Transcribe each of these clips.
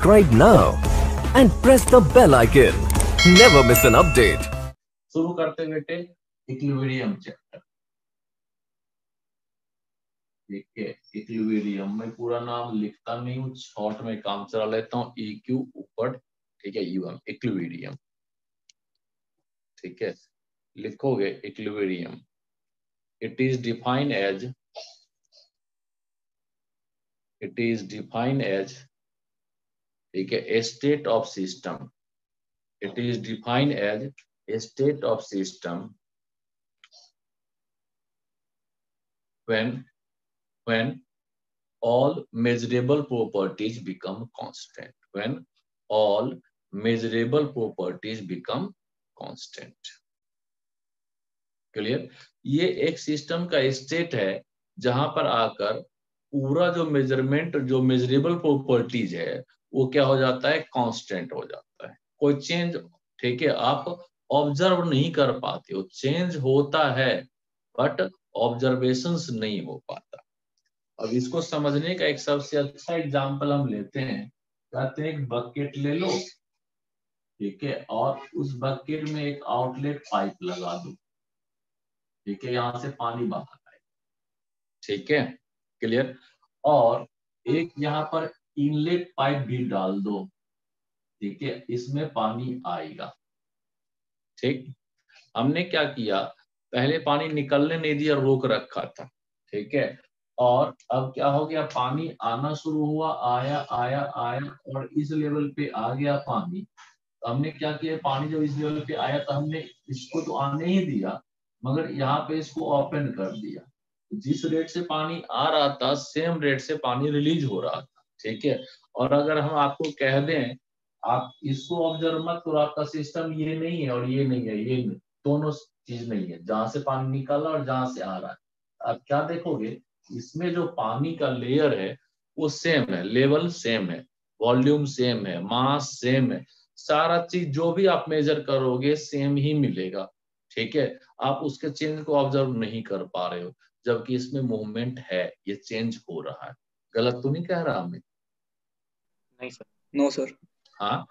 subscribe now and press the bell icon. Never miss an update. शुरू करते बेटे equilibrium chapter. ठीक है, इक्विलिब्रियम में पूरा नाम लिखता नहीं हूँ, शॉर्ट में काम चला लेता हूँ। ई क्यू ऊपर, ठीक है, यूएम, इक्विलिब्रियम। ठीक है, लिखोगे equilibrium. It is defined as ठीक है a state of system. It is defined as a state of system when all measurable properties become constant. When all measurable properties become constant. Clear? ये एक system का state है जहां पर आकर पूरा जो मेजरमेंट, जो मेजरेबल प्रॉपर्टीज है, वो क्या हो जाता है? कांस्टेंट हो जाता है। कोई चेंज, ठीक है, आप ऑब्जर्व नहीं कर पाते हो। चेंज होता है बट ऑब्जर्वेशंस नहीं हो पाता। अब इसको समझने का एक सबसे अच्छा एग्जांपल हम लेते हैं। कहते हैं एक बकेट ले लो, ठीक है, और उस बकेट में एक आउटलेट पाइप लगा दो। ठीक है, यहां से पानी बाहर आए। ठीक है, क्लियर? और एक यहाँ पर इनलेट पाइप भी डाल दो। ठीक है, इसमें पानी आएगा। ठीक, हमने क्या किया? पहले पानी निकलने नहीं दिया, रोक रखा था। ठीक है, और अब क्या हो गया? पानी आना शुरू हुआ, आया आया आया और इस लेवल पे आ गया पानी। तो हमने क्या किया? पानी जब इस लेवल पे आया तो हमने इसको तो आने ही दिया, मगर यहाँ पे इसको ओपन कर दिया। जिस रेट से पानी आ रहा था, सेम रेट से पानी रिलीज हो रहा था। ठीक है, और अगर हम आपको कह दें आप इसको ऑब्जर्व मत करो, आपका सिस्टम ये नहीं है और ये नहीं है, ये दोनों चीज नहीं है, जहां से पानी निकला और जहां से आ रहा है। आप क्या देखोगे? इसमें जो पानी का लेयर है वो सेम है, लेवल सेम है, वॉल्यूम सेम है, मास सेम है, सारा चीज जो भी आप मेजर करोगे सेम ही मिलेगा। ठीक है, आप उसके चेंज को ऑब्जर्व नहीं कर पा रहे हो, जबकि इसमें मूवमेंट है, ये चेंज हो रहा है। गलत तो नहीं कह रहा मैं? नहीं सर। No sir. हाँ,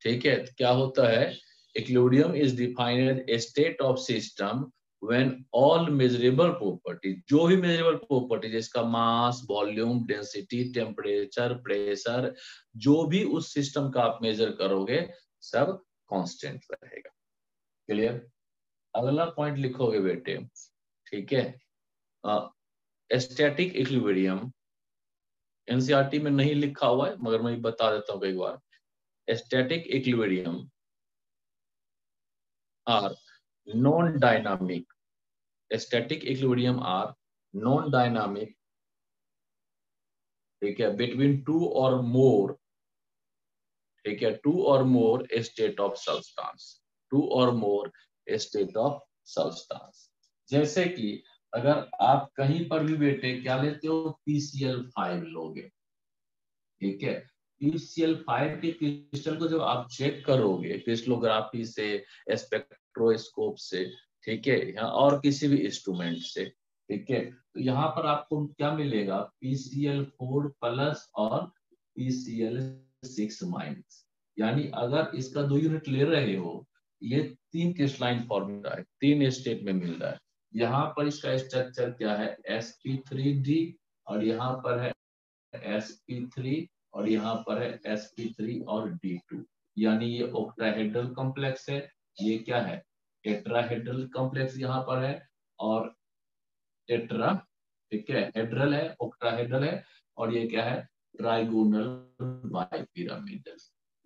ठीक है। क्या होता है? Equilibrium is defined as a state of system when all measurable properties, जो भी मेजरेबल प्रॉपर्टीज, इसका mass, volume, density, temperature, pressure, जो भी उस सिस्टम का आप मेजर करोगे सब कांस्टेंट रहेगा। क्लियर? अगला पॉइंट लिखोगे बेटे, ठीक है, स्टैटिक इक्विलिब्रियम। एनसीईआरटी में नहीं लिखा हुआ है मगर मैं बता देता हूँ एक बार। Static equilibrium are non-dynamic. Static equilibrium are non-dynamic, ठीक है, between two or more, ठीक है, two or more state of substance, two or more state of substance। जैसे कि अगर आप कहीं पर भी बेटे क्या लेते हो? PCl5 लोगे। ठीक है, PCl5 के क्रिस्टल को जब आप चेक करोगे क्रिस्टलोग्राफी से, स्पेक्ट्रोस्कोप से, ठीक है, यहाँ और किसी भी इंस्ट्रूमेंट से, ठीक है, तो यहाँ पर आपको क्या मिलेगा? PCl4 प्लस और PCl6 माइनस। यानी अगर इसका 2 यूनिट ले रहे हो, ये 3 क्रिस्टलाइन फॉर्मूला है, 3 स्टेट में मिल रहा है। यहाँ पर इसका स्ट्रक्चर क्या है? sp3d, और यहाँ पर है sp3, और यहाँ पर है sp3 और d2। यानी ये ऑक्टाहेड्रल कॉम्प्लेक्स है। ये क्या है? टेट्राहेड्रल कॉम्प्लेक्स यहाँ पर है, और टेट्रा, ठीक है, हेड्रल है, ऑक्टाहेड्रल है, और ये क्या है? Trigonal bipyramidal.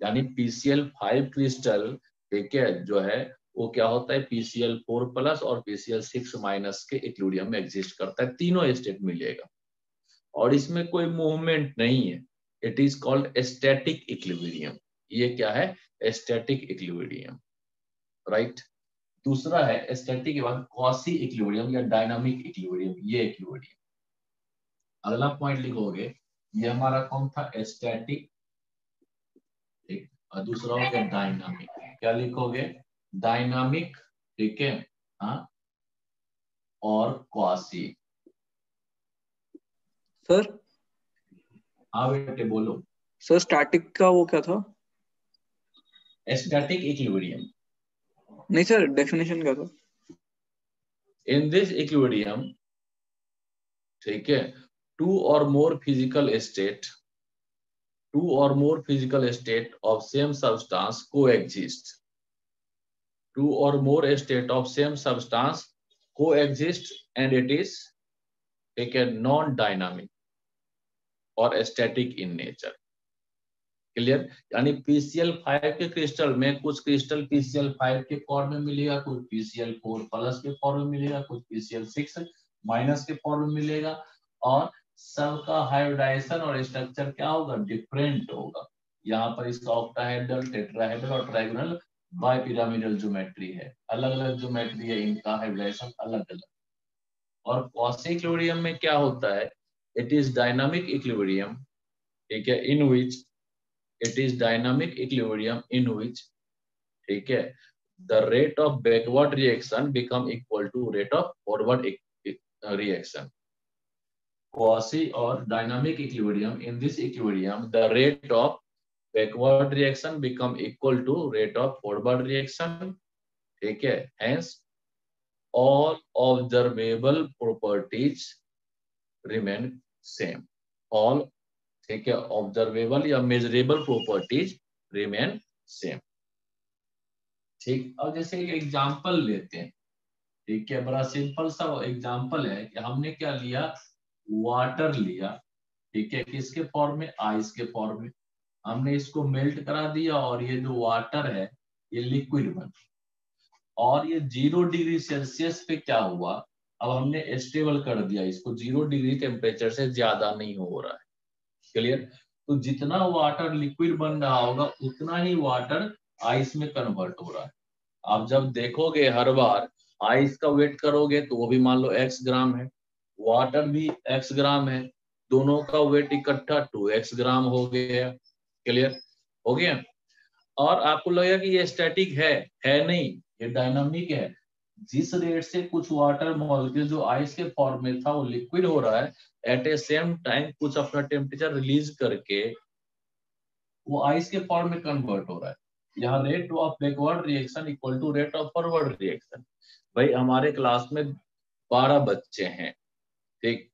यानी PCl5 क्रिस्टल, ठीक है, जो है वो क्या होता है? PCl4 प्लस और PCl6 माइनस के इक्विलिब्रियम में एग्जिस्ट करता है, तीनों स्टेट मिलेगा और इसमें कोई मूवमेंट नहीं है। It is called static equilibrium. ये क्या है? Static equilibrium, right. दूसरा है स्टैटिक के बाद क्वासी इक्विलिब्रियम या डायनामिक इक्विलिब्रियम, ये इक्विलिब्रियम। अगला पॉइंट लिखोगे, ये हमारा कौन था? स्टैटिक, ठीक, और दूसरा हो गया डायनामिक। क्या लिखोगे? डायनामिक, ठीक है, हाँ, और क्वासी। सर हाँ बेटे बोलो। सर स्टैटिक का वो क्या था? Static equilibrium. नहीं सर, डेफिनेशन क्या था? इन दिस इक्विलिब्रियम, ठीक है, टू और more physical state of same substance coexist. Two or more state of same substance coexist and it is take a non-dynamic or static in nature. Clear? यानी PCl5 के crystal में कुछ crystal PCl5 के form में मिलेगा, कुछ PCl4 plus के form में मिलेगा, कुछ PCl6 माइनस के फॉर्म में मिलेगा, और सबका हाइब्रिडाइजेशन और स्ट्रक्चर क्या होगा? डिफरेंट होगा। यहाँ पर इसका ऑक्टाहेड्रल, टेट्राहेड्रल और ट्राइगोनल बाइपिरामिडल ज्योमेट्री है, अलग अलग ज्योमेट्री है, इनका हाइब्रिडाइजेशन अलग अलग। और क्वासी इक्विलिब्रियम में क्या होता है? इट इज डायनामिक इक्विलिब्रियम, ठीक है, इन विच it is dynamic equilibrium in which, ठीक है, the rate of backward reaction become equal to rate of forward reaction. Quasi or dynamic equilibrium, in this equilibrium the rate of backward reaction become equal to rate of forward reaction, ठीक है, hence all observable properties remain same. All, ठीक है, observable या measurable properties remain same. ठीक, अब जैसे एक example लेते हैं, ठीक है, बड़ा सिंपल सा एग्जांपल है कि हमने क्या लिया? वाटर लिया, ठीक है, किसके फॉर्म में? आइस के फॉर्म में। हमने इसको मेल्ट करा दिया और ये जो वाटर है ये लिक्विड बन, और ये 0 डिग्री सेल्सियस पे क्या हुआ? अब हमने स्टेबल कर दिया इसको, 0 डिग्री टेम्परेचर से ज्यादा नहीं हो रहा है। क्लियर? तो जितना वाटर लिक्विड बन रहा होगा उतना ही वाटर आइस में कन्वर्ट हो रहा है। आप जब देखोगे हर बार आइस का वेट करोगे तो वो भी मान लो x ग्राम है, वाटर भी x ग्राम है, दोनों का वेट इकट्ठा 2x ग्राम हो गया। क्लियर हो गया? और आपको लगेगा कि ये स्टैटिक है नहीं, ये डायनामिक है। जिस रेट से कुछ वाटर मॉलिक्यूल जो आइस के फॉर्म में था वो लिक्विड हो रहा है, एट ए सेम टाइम कुछ अपना टेम्परेचर रिलीज करके वो आइस के फॉर्म में कन्वर्ट हो रहा है। यहाँ rate of backward reaction equal to rate of forward reaction. भाई हमारे क्लास में 12 बच्चे हैं, ठीक,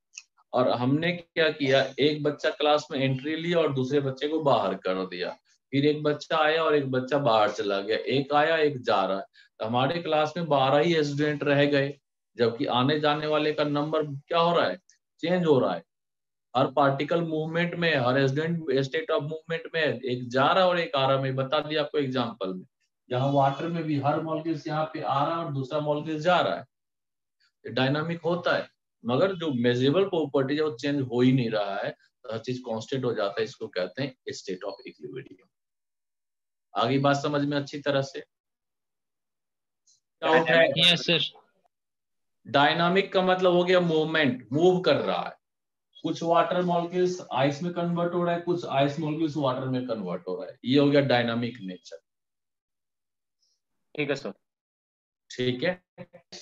और हमने क्या किया? एक बच्चा क्लास में एंट्री लिया और दूसरे बच्चे को बाहर कर दिया, फिर एक बच्चा आया और एक बच्चा बाहर चला गया, एक आया एक जा रहा है। तो हमारे क्लास में 12 ही स्टूडेंट रह गए, जबकि आने जाने वाले का नंबर क्या हो रहा है? चेंज हो रहा है। हर पार्टिकल मूवमेंट में, हर स्टेट ऑफ मूवमेंट में एक जा रहा है और एक आ रहा है। मैं बता दिया आपको एग्जांपल में। यहाँ वाटर में भी हर मॉलिक्यूल यहाँ पे आ रहा है और दूसरा मॉलिक्यूल जा रहा है। डायनामिक होता है, मगर जो मेजरेबल प्रॉपर्टी है वो चेंज हो ही नहीं रहा है, तो हर चीज कांस्टेंट हो जाता है। इसको कहते हैं स्टेट ऑफ इक्विलिब्रियम। आगे बात समझ में अच्छी तरह से? Yes sir. डायनामिक का मतलब हो गया मूवमेंट, मूव कर रहा है। कुछ वाटर मॉलिक्यूल्स आइस में कन्वर्ट हो रहा है, कुछ आइस मॉलिक्यूल्स वाटर में कन्वर्ट हो रहा है, ये हो गया डायनामिक नेचर। ठीक है सर। ठीक है,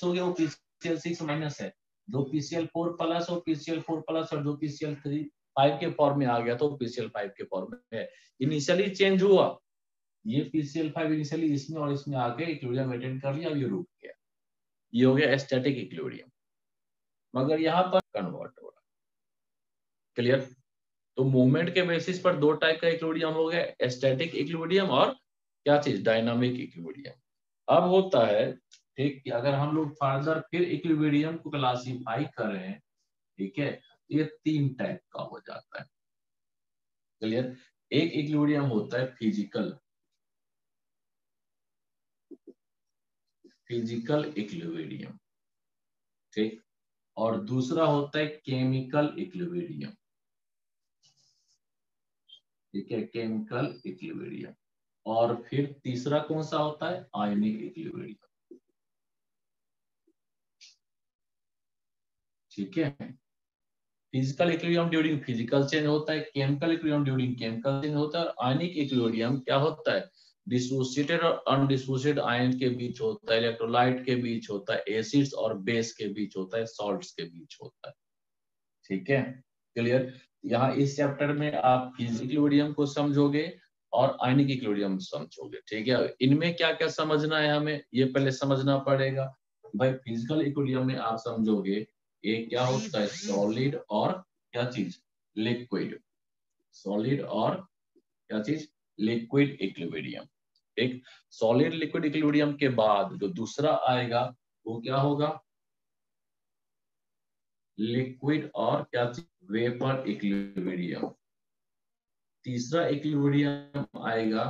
हो गया वो PCl6 माइनस है, जो PCl4 प्लस और PCl4 प्लस और जो PCl5 के फॉर्म में आ गया तो PCl5 के फॉर्म में है। इनिशियली चेंज हुआ, ये PCl5 इनिशियली इसमें और इसमें आके इक्विलिब्रियम मेंटेन कर लिया, अब ये रुक गया। ये हो गया स्टैटिक इक्विलिब्रियम, मगर यहाँ पर कन्वर्ट हो रहा है। क्लियर? तो मूवमेंट के बेसिस पर दो टाइप का इक्विलिब्रियम हो गया, स्टैटिक इक्विलिब्रियम और क्या चीज? Dynamic equilibrium. अब होता है, ठीक, कि अगर हम लोग फर्दर फिर इक्विलिब्रियम को क्लासिफाई करें, ठीक है, ये 3 टाइप का हो जाता है। क्लियर? एक इक्विलिब्रियम होता है फिजिकल इक्विलिब्रियम, ठीक, और दूसरा होता है केमिकल इक्विलिब्रियम, ठीक है, केमिकल इक्विलिब्रियम। और फिर तीसरा कौन सा होता है? Ionic equilibrium. ठीक है, physical equilibrium during physical change होता है, chemical equilibrium during chemical change होता है, और आयनिक इक्विलिब्रियम क्या होता है? डिसोसिएटेड और अनडिसोसिएटेड आयन के बीच होता है, इलेक्ट्रोलाइट के बीच होता है, एसिड्स और बेस के बीच होता है, सॉल्ट्स के बीच होता है। ठीक है, क्लियर। यहाँ इस चैप्टर में आप फिजिकल इक्विलिब्रियम को समझोगे और आयनिक इक्विलिब्रियम समझोगे, ठीक है। इनमें क्या क्या समझना है हमें, ये पहले समझना पड़ेगा। भाई फिजिकल इक्विलिब्रियम में आप समझोगे ये क्या होता है, सॉलिड और क्या चीज, लिक्विड। सॉलिड और क्या चीज, लिक्विड इक्विलिब्रियम। एक सॉलिड लिक्विड इक्विलिब्रियम के बाद जो दूसरा आएगा वो क्या होगा, लिक्विड और क्या चीज, वेपर इक्विलिब्रियम। तीसरा इक्विलिब्रियम आएगा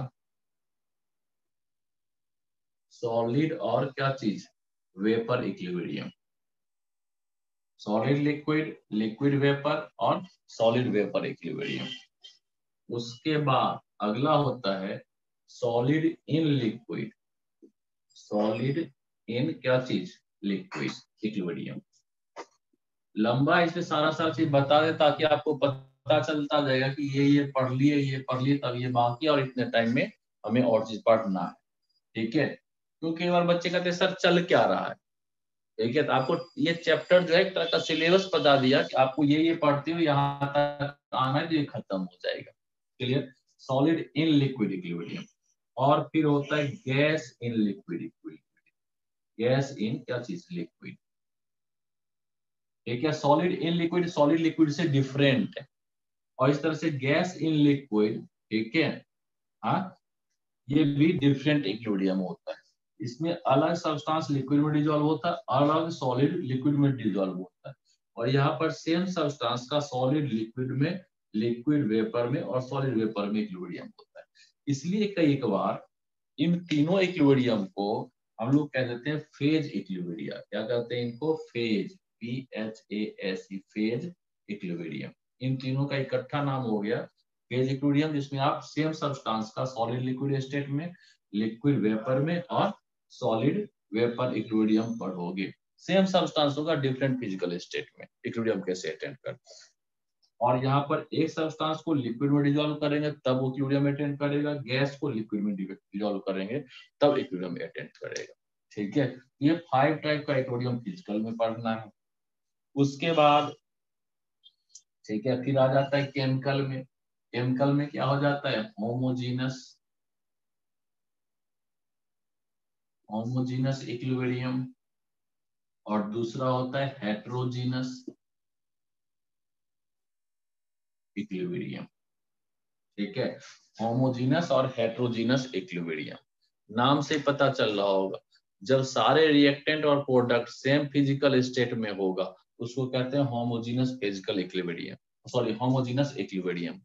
सॉलिड और क्या चीज, vapour equilibrium. Solid liquid, liquid vapour और सॉलिड वेपर इक्विलिब्रियम। उसके बाद अगला होता है solid in liquid. Solid in क्या चीज, लिक्विड इक्विलिब्रियम। लंबा इसमें सारा चीज बता दे ताकि आपको पता चलता जाएगा कि ये पढ़ लिए, ये पढ़ लिए, तब ये बाकी और इतने टाइम में हमें और चीज पढ़ना है, ठीक है। क्योंकि कई बार बच्चे कहते हैं सर चल क्या रहा है, ठीक है। तो आपको ये चैप्टर जो है एक तरह का सिलेबस बता दिया कि आपको ये पढ़ते हो यहाँ तक आना है तो ये खत्म हो जाएगा, clear. Solid in liquid equilibrium. और फिर होता है gas in liquid equilibrium. Gas in क्या चीज, लिक्विड, ठीक है। Solid in liquid, solid liquid से डिफरेंट है। और इस तरह से गैस इन लिक्विड, ठीक है, हाँ, ये भी डिफरेंट इक्विलिब्रियम होता है। इसमें अलग सब्सटेंस लिक्विड में डिसॉल्व होता है, अलग सॉलिड लिक्विड में डिसॉल्व होता है। और यहाँ पर सेम सब्सटेंस का सॉलिड लिक्विड में, लिक्विड वेपर में और सॉलिड वेपर में इक्विलिब्रियम होता है। इसलिए कई बार इन तीनों इक्विलिब्रियम को हम लोग कह देते हैं फेज इक्विलिब्रियम। क्या कहते हैं इनको, फेज, PHASE, फेज इक्विलिब्रियम। इन तीनों का इकट्ठा नाम हो गया फेज इक्विलिब्रियम, जिसमें आप सेम सब्सटेंस का सॉलिड लिक्विड स्टेट में, लिक्विड वेपर में और सॉलिड वेपर इक्विलिब्रियम पढ़ोगे। सेम सब्सटेंस होगा, डिफरेंट फिजिकल स्टेट में इक्विलिब्रियम कैसे अटेंड करता है। और यहाँ पर एक सब्सटेंस को लिक्विड में डिसॉल्व करेंगे तब वो इक्विलिब्रियम अटेंड करेगा, गैस को लिक्विड में डिसॉल्व करेंगे तब इक्विलिब्रियम अटेंड करेगा, ठीक है। ये 5 टाइप का इक्विलिब्रियम फिजिकल में पढ़ना है। उसके बाद, ठीक है, फिर आ जाता है केमिकल में। केमिकल में क्या हो जाता है, होमोजीनस, होमोजीनस इक्विलिब्रियम। और दूसरा होता है हेट्रोजीनस इक्विलिब्रियम, ठीक है। होमोजीनस और हेट्रोजीनस इक्विलिब्रियम, नाम से पता चल रहा होगा, जब सारे रिएक्टेंट और प्रोडक्ट सेम फिजिकल स्टेट में होगा उसको कहते हैं homogeneous physical equilibrium, sorry homogeneous equilibrium.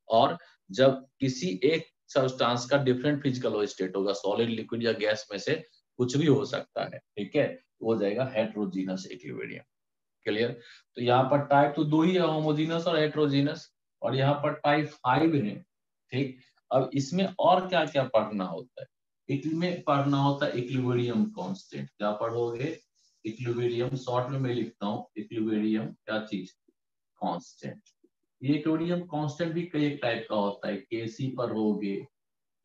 और जब किसी एक सब्सटेंस का डिफरेंट फिजिकल स्टेट होगा, सॉलिड, लिक्विड या गैस में से कुछ भी हो सकता है, ठीक है, वो जाएगा हेट्रोजीनस इक्विलिब्रियम, क्लियर। तो यहाँ पर टाइप तो दो ही है, होमोजीनस और हेट्रोजीनस, और यहाँ पर टाइप 5 है, ठीक। अब इसमें और क्या क्या पढ़ना होता है, इसमें पढ़ना होता है इक्विलिब्रियम कांस्टेंट। क्या पढ़ोगे, इक्विलिब्रियम, शॉर्ट में मैं लिखता हूँ इक्विलिब्रियम क्या चीज, कांस्टेंट। ये इक्विलिब्रियम कांस्टेंट भी कई टाइप का होता है, केसी पर होगे,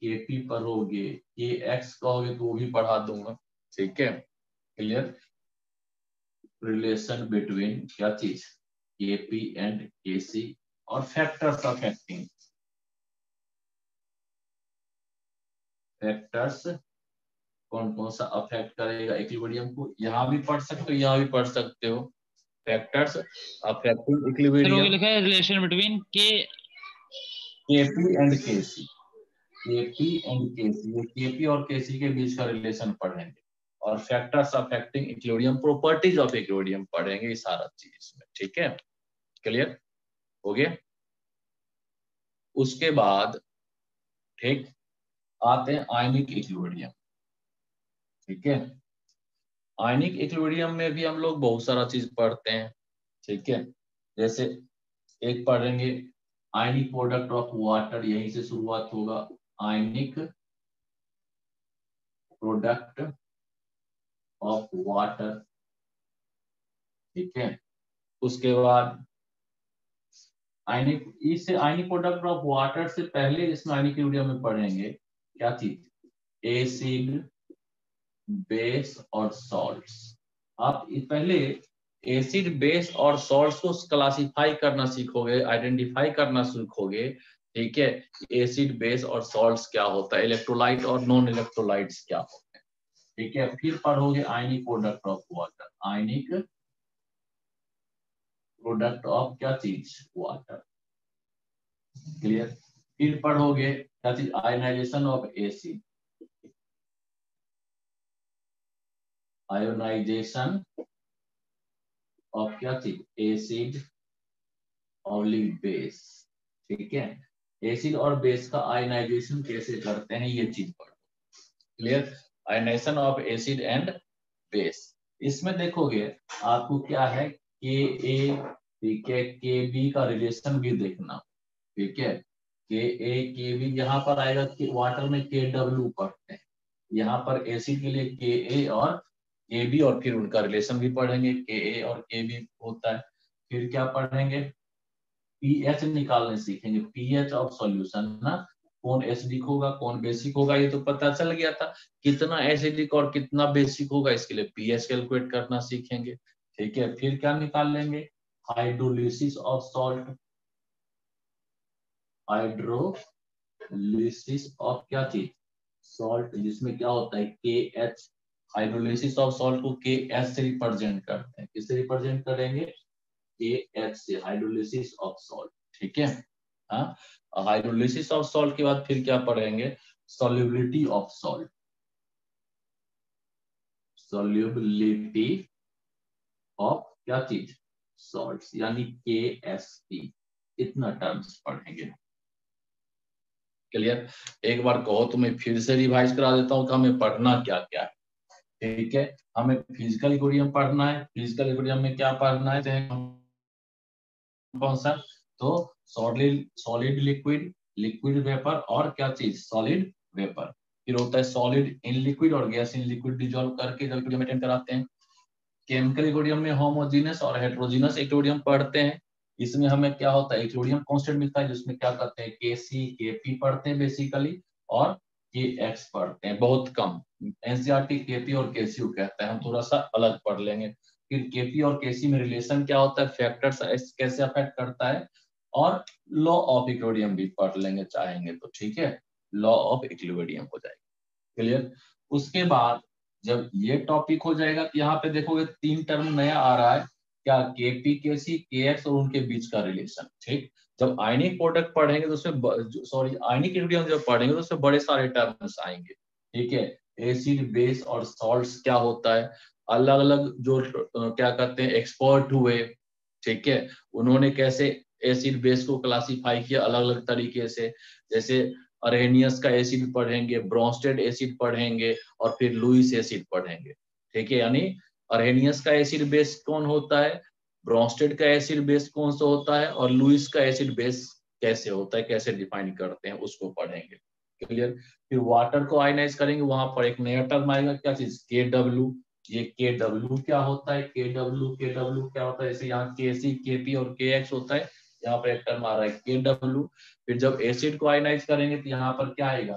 केपी पर होगे, के एक्स कहोगे तो वो भी पढ़ा दूंगा, ठीक है, क्लियर। रिलेशन बिटवीन क्या चीज, केपी एंड केसी। और फैक्टर्स अफेक्टिंग, फैक्टर्स कौन कौन सा अफेक्ट करेगा इक्विलिब्रियम को, यहाँ भी पढ़ सकते हो, यहाँ भी पढ़ सकते हो। फैक्टर्स अफेक्टिंग सर वो इक्विलिब्रियम, लिखा है relation between K, Kp and Kc. Kp and Kc, ये केपी और केसी के बीच का रिलेशन पढ़ेंगे। और factors affecting equilibrium, properties of equilibrium पढ़ेंगे, ये सारा चीज इसमें, ठीक है, क्लियर हो गया। उसके बाद, ठीक, आते हैं आयनिक इक्विलिब्रियम, ठीक है। आयनिक इक्विलिब्रियम में भी हम लोग बहुत सारा चीज पढ़ते हैं, ठीक है। जैसे एक पढ़ेंगे आयनिक प्रोडक्ट ऑफ वाटर, यहीं से शुरुआत होगा, आयनिक प्रोडक्ट ऑफ वाटर, ठीक है। उसके बाद आयनिक, इस आयनिक प्रोडक्ट ऑफ वाटर से पहले इसमें आयनिक इक्विलिब्रियम में पढ़ेंगे क्या चीज, एसिड, बेस और सॉल्ट्स। आप पहले एसिड बेस और सॉल्ट्स को क्लासिफाई करना सीखोगे, आइडेंटिफाई करना सीखोगे, ठीक है, एसिड बेस और सॉल्ट्स क्या होता है, इलेक्ट्रोलाइट और नॉन इलेक्ट्रोलाइट्स क्या होते हैं, ठीक है। फिर पढ़ोगे ionic product of water, ionic product of क्या चीज, वाटर, क्लियर। फिर पढ़ोगे क्या चीज, ionization of acid, ionization of क्या चीज, एसिड ऑब्लिक बेस, ठीक है। एसिड और बेस का आयनाइजेशन कैसे करते हैं ये चीज पढ़ो, clear. Ionization of acid and base, इसमें देखोगे आपको क्या है, के ए, ठीक है, के बी का रिलेशन भी देखना, ठीक है। के ए के बी यहाँ पर आएगा कि वाटर में के डब्ल्यू पढ़ते हैं, यहाँ पर एसिड के लिए के ए और के बी, और फिर उनका रिलेशन भी पढ़ेंगे, के ए और के बी होता है। फिर क्या पढ़ेंगे, पीएच निकालने सीखेंगे, पीएच ऑफ सॉल्यूशन ना, कौन एसिडिक होगा कौन बेसिक होगा ये तो पता चल गया था, कितना एसिडिक और कितना बेसिक होगा इसके लिए पीएच कैलकुलेट करना सीखेंगे, ठीक है। फिर क्या निकाल लेंगे, hydrolysis of salt, hydrolysis of क्या चीज, सॉल्ट, जिसमें क्या होता है के एच, हाइड्रोलिसिस ऑफ सॉल्ट को के एच से रिप्रेजेंट करते हैं, किससे रिप्रेजेंट करेंगे, के एच से, हाइड्रोलिसिस ऑफ सॉल्ट, ठीक है। हाँ, हाइड्रोलिसिस ऑफ सॉल्ट के बाद फिर क्या पढ़ेंगे, solubility of salt, solubility of क्या चीज, सॉल्ट्स, यानी के एस टी, इतना टर्म्स पढ़ेंगे, क्लियर। एक बार कहो तो मैं फिर से रिवाइज करा देता हूँ कि हमें पढ़ना क्या क्या है, ठीक है। हमें फिजिकल इक्विलिब्रियम पढ़ना है, फिजिकल इक्विलिब्रियम में क्या पढ़ना है, कौन सा, तो solid, solid liquid, liquid vapour और क्या चीज, सॉलिड वेपर। फिर होता है सॉलिड इन लिक्विड और गैस इन लिक्विड डिजोल्व करके जब इक्विलिब्रियम मेंटेन कराते हैं। केमिकल इक्विलिब्रियम में होमोजेनस और हेटेरोजेनस इक्विलिब्रियम पढ़ते हैं, इसमें हमें क्या होता है, इक्विलिब्रियम कांस्टेंट मिलता है, जिसमें क्या करते हैं, के सी के पी पढ़ते हैं बेसिकली, और के एक्स पढ़ते हैं बहुत कम, एनसीईआरटी केपी और केसीयू कहता है, हम थोड़ा सा अलग पढ़ लेंगे। फिर केपी और केसी में रिलेशन क्या होता है, फैक्टर्स कैसे अफेक्ट करता है, और लॉ ऑफ इक्विलिब्रियम भी पढ़ लेंगे चाहेंगे तो, ठीक है, लॉ ऑफ इक्विलिब्रियम हो जाएगा, क्लियर। उसके बाद जब ये टॉपिक हो जाएगा तो यहाँ पे देखोगे तीन टर्म नया आ रहा है, क्या, के पी के सी के एक्स और उनके बीच का रिलेशन, ठीक। जब आयनिक प्रोडक्ट पढ़ेंगे तो उसमें, सॉरी, आयनिक इक्विलिब्रियम जब पढ़ेंगे तो उसमें बड़े सारे टर्म्स आएंगे, ठीक है। एसिड बेस और सॉल्ट्स क्या होता है, अलग अलग जो क्या कहते हैं एक्सपर्ट हुए, ठीक है, उन्होंने कैसे एसिड बेस को क्लासिफाई किया अलग अलग तरीके से, जैसे अरेनियस का एसिड पढ़ेंगे, ब्रोंस्टेड एसिड पढ़ेंगे, और फिर लुईस एसिड पढ़ेंगे, ठीक है। यानी अरेनियस का एसिड बेस कौन होता है, ब्रोंस्टेड का एसिड बेस कौन सा होता है, और लुईस का एसिड बेस कैसे होता है, कैसे डिफाइन करते हैं उसको पढ़ेंगे, क्लियर। फिर वाटर को आयनाइज करेंगे, वहां पर एक नया टर्म आएगा, क्या चीज, के डब्ल्यू। ये के डब्ल्यू क्या होता है, के डब्ल्यू क्या होता है, जैसे यहाँ के सी के पी और के एक्स होता है, यहाँ पर एक टर्म आ रहा है के डब्ल्यू। फिर जब एसिड को आयनाइज करेंगे तो यहाँ पर क्या आएगा,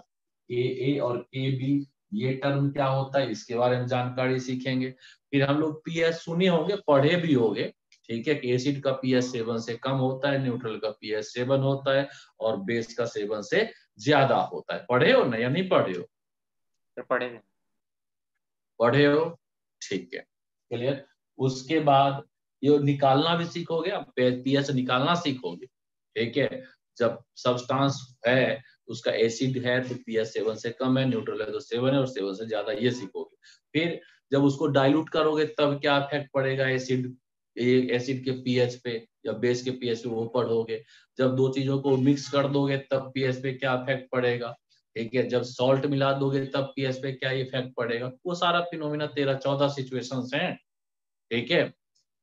के ए और के बी, ये टर्म क्या होता है इसके बारे में जानकारी सीखेंगे। फिर हम लोग पीएच सुने होंगे, पढ़े भी होंगे, ठीक है, कि एसिड का पीएच 7 से कम होता है, न्यूट्रल का पीएच 7 होता है, और बेस का 7 से ज्यादा होता है। पढ़े हो ना या नहीं पढ़े हो, तो पढ़े पढ़े हो, ठीक है, क्लियर। उसके बाद ये निकालना भी सीखोगे, पीएच निकालना सीखोगे, ठीक है। जब सब्सटेंस है, उसका एसिड है तो पीएच 7 से कम है, न्यूट्रल है तो 7 है, और 7 से ज्यादा, ये सीखोगे। फिर जब उसको डाइल्यूट करोगे तब क्या इफेक्ट पड़ेगा एसिड, एसिड के पीएच पे या बेस के पीएच पे, वो पढ़ोगे। जब दो चीजों को मिक्स कर दोगे तब पीएच पे क्या इफेक्ट पड़ेगा, ठीक है। जब सॉल्ट मिला दोगे तब पीएच पे क्या इफेक्ट पड़ेगा, वो सारा फिनोमिना 13-14 सिचुएशंस हैं, ठीक है।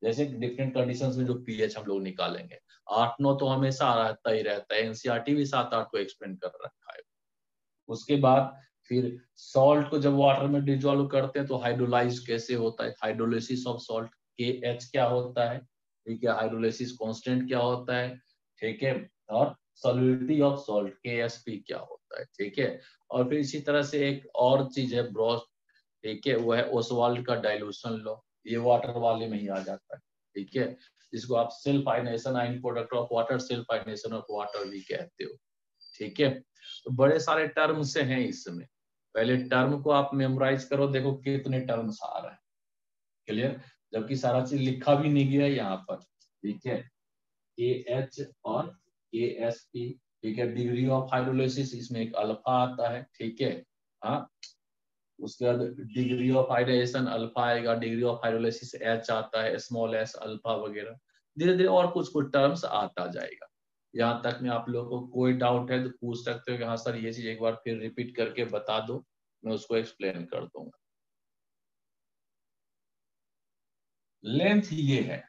जैसे डिफरेंट कंडीशंस में जो पीएच हम लोग निकालेंगे, 8-9 तो हमेशा रहता ही रहता है, एनसीईआरटी भी 7-8 को एक्सप्लेन कर रखा है। उसके बाद फिर सॉल्ट को जब वाटर में डिजोल्व करते हैं तो हाइड्रोलाइज कैसे होता है, हाइड्रोलिसिस ऑफ सॉल्ट, के एच क्या होता है, ठीक है, हाइड्रोलिसिस कांस्टेंट क्या होता है, ठीक है, और सॉल्युबिलिटी ऑफ सॉल्ट, के एस पी क्या होता है, ठीक है। और फिर इसी तरह से एक और चीज है ब्रॉस, ठीक है, वो है ओसवाल्ड का डाइल्यूशन लॉ, ये वाटर वाले में ही आ जाता है, ठीक है, जिसको आप self ionization ion product of water, self ionization of water भी कहते हो। ठीक है, तो बड़े सारे टर्म से हैं इसमें, पहले टर्म को आप मेमोराइज करो, देखो कितने टर्म्स आ रहे हैं। क्लियर, जबकि सारा चीज लिखा भी नहीं गया यहाँ पर। ठीक है, KH और KSP, ठीक है, डिग्री ऑफ हाइड्रोलाइसिस इसमें एक अल्फा आता है। ठीक है, हाँ, उसके बाद डिग्री ऑफ हाइड्रोलाइजेशन अल्फा आएगा, डिग्री ऑफ हाइड्रोलाइसिस H आता है, स्मॉल s अल्फा वगैरह, धीरे धीरे और कुछ कुछ टर्म्स आता जाएगा। यहाँ तक में आप लोगों को कोई डाउट है तो पूछ सकते हो कि हाँ सर ये चीज एक बार फिर रिपीट करके बता दो, मैं उसको एक्सप्लेन कर दूंगा। लेंथ ये है,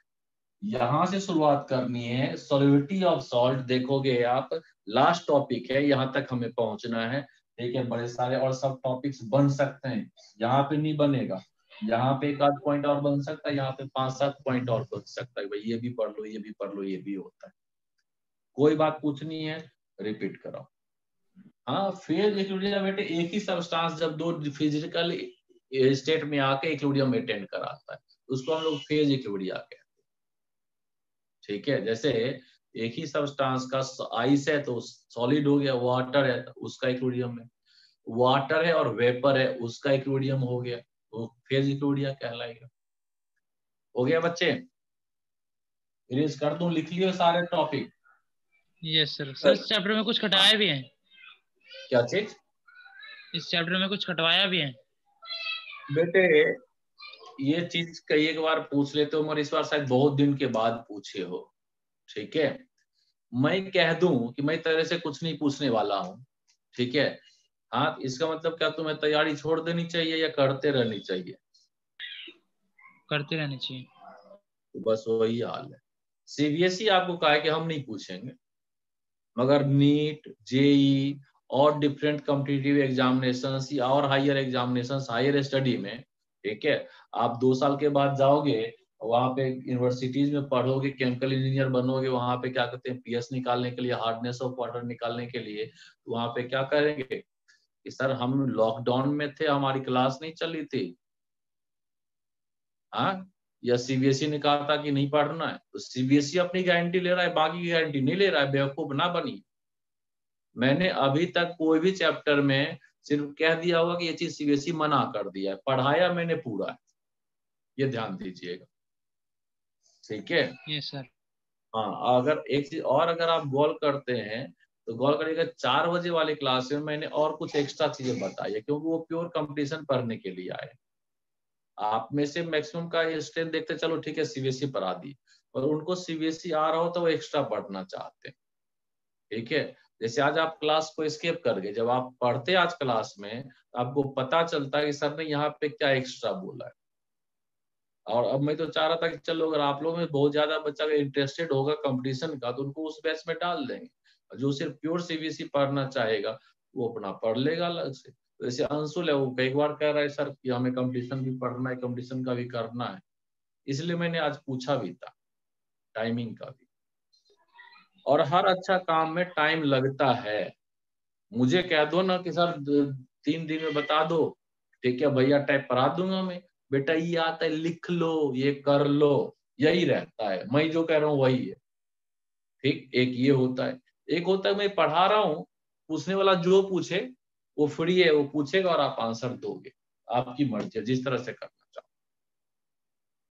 यहां से शुरुआत करनी है। सॉल्युबिलिटी ऑफ सॉल्ट देखोगे आप, लास्ट टॉपिक है, यहाँ तक हमें पहुंचना है। ठीक है, बड़े सारे और सब टॉपिक्स बन सकते हैं, यहाँ पे नहीं बनेगा, यहाँ पे एक आध पॉइंट और बन सकता है, यहाँ पे 5-7 पॉइंट और बन सकता है। भाई ये भी पढ़ लो, ये भी पढ़ लो, ये भी होता है। कोई बात पूछनी है रिपीट करो। हाँ, फेज इक्विलिब्रियम बेटे एक ही सब्सटेंस जब दो फिजिकल स्टेट में आके इक्विलिब्रियम मेंटेन कराता है, उसको हम लोग फेज इक्विलिब्रियम कहते हैं। ठीक है, जैसे एक ही सब्सटेंस का आइस है तो सॉलिड हो गया, वाटर है तो उसका इक्विलिब्रियम है, वाटर है और वेपर है उसका इक्विलिब्रियम हो गया, तो फेज इक्विलिब्रियम कहलाएगा। हो गया बच्चे, इरेज कर दूं, लिख लियो सारे टॉपिक। Yes sir. सर इस चैप्टर में कुछ कटवाया भी है? क्या चीज? इस चैप्टर में कुछ कटवाया भी है? बेटे ये चीज कई एक बार पूछ लेते हो, मगर इस बार शायद बहुत दिन के बाद पूछे हो। ठीक है, मैं कह दूं कि मैं तेरे से कुछ नहीं पूछने वाला हूं। ठीक है, हाँ, इसका मतलब क्या तुम्हें तैयारी छोड़ देनी चाहिए या करते रहनी चाहिए? करते रहनी चाहिए। तो बस वही हाल है। CBSE आपको कहा है कि हम नहीं पूछेंगे, मगर नीट, जेई और डिफरेंट कॉम्पिटिटिव एग्जामिनेशंस या और हायर एग्जामिनेशंस, हायर स्टडी में, ठीक है, आप 2 साल के बाद जाओगे, वहां पे यूनिवर्सिटीज में पढ़ोगे, केमिकल इंजीनियर बनोगे, वहां पे क्या कहते हैं पीएच निकालने के लिए, हार्डनेस ऑफ वाटर निकालने के लिए, तो वहां पे क्या करेंगे कि सर हम लॉकडाउन में थे, हमारी क्लास नहीं चली थी, हाँ, या CBSE ने कहा था कि नहीं पढ़ना है, तो CBSE अपनी गारंटी ले रहा है, बाकी की गारंटी नहीं ले रहा है। बेवकूफ ना बनी। मैंने अभी तक कोई भी चैप्टर में सिर्फ कह दिया होगा कि ये चीज CBSE मना कर दिया है, पढ़ाया मैंने पूरा है, ये ध्यान दीजिएगा। ठीक है, यस सर। हाँ, अगर एक चीज और अगर आप गौर करते हैं तो गौर करिएगा, 4 बजे वाली क्लास में मैंने और कुछ एक्स्ट्रा चीजें बताई है, क्योंकि वो प्योर कंपटीशन पढ़ने के लिए आए। आप में से मैक्सिमम का ये स्ट्रेंथ देखते चलो ठीक है CBSE पढ़ा दी, और उनको CBSE आ रहा हो तो वो एक्स्ट्रा पढ़ना चाहते हैं। ठीक है, जैसे आज आप क्लास को स्किप कर गए, जब आप पढ़ते आज क्लास में तो आपको पता चलता है कि सर ने यहाँ पे क्या एक्स्ट्रा बोला है। और अब मैं तो चाह रहा था कि चलो अगर आप लोग में बहुत ज्यादा बच्चा इंटरेस्टेड होगा कंपटीशन का तो उनको उस बैच में डाल देंगे, जो सिर्फ प्योर CBSE पढ़ना चाहेगा वो अपना पढ़ लेगा अलग से। जैसे अंशुल है, वो कई बार कह रहा है सर कि हमें कंपटीशन भी पढ़ना है, कंपटीशन का भी करना है, इसलिए मैंने आज पूछा भी था टाइमिंग का भी। और हर अच्छा काम में टाइम लगता है। मुझे कह दो ना कि सर 3 दिन में बता दो, ठीक है भैया टाइप करा दूंगा मैं, बेटा ये आता है लिख लो, ये कर लो, यही रहता है। मैं जो कह रहा हूँ वही है। ठीक, एक ये होता है, एक होता है मैं पढ़ा रहा हूँ, पूछने वाला जो पूछे वो फ्री है, वो पूछेगा और आप आंसर दोगे, आपकी मर्जी है जिस तरह से कर।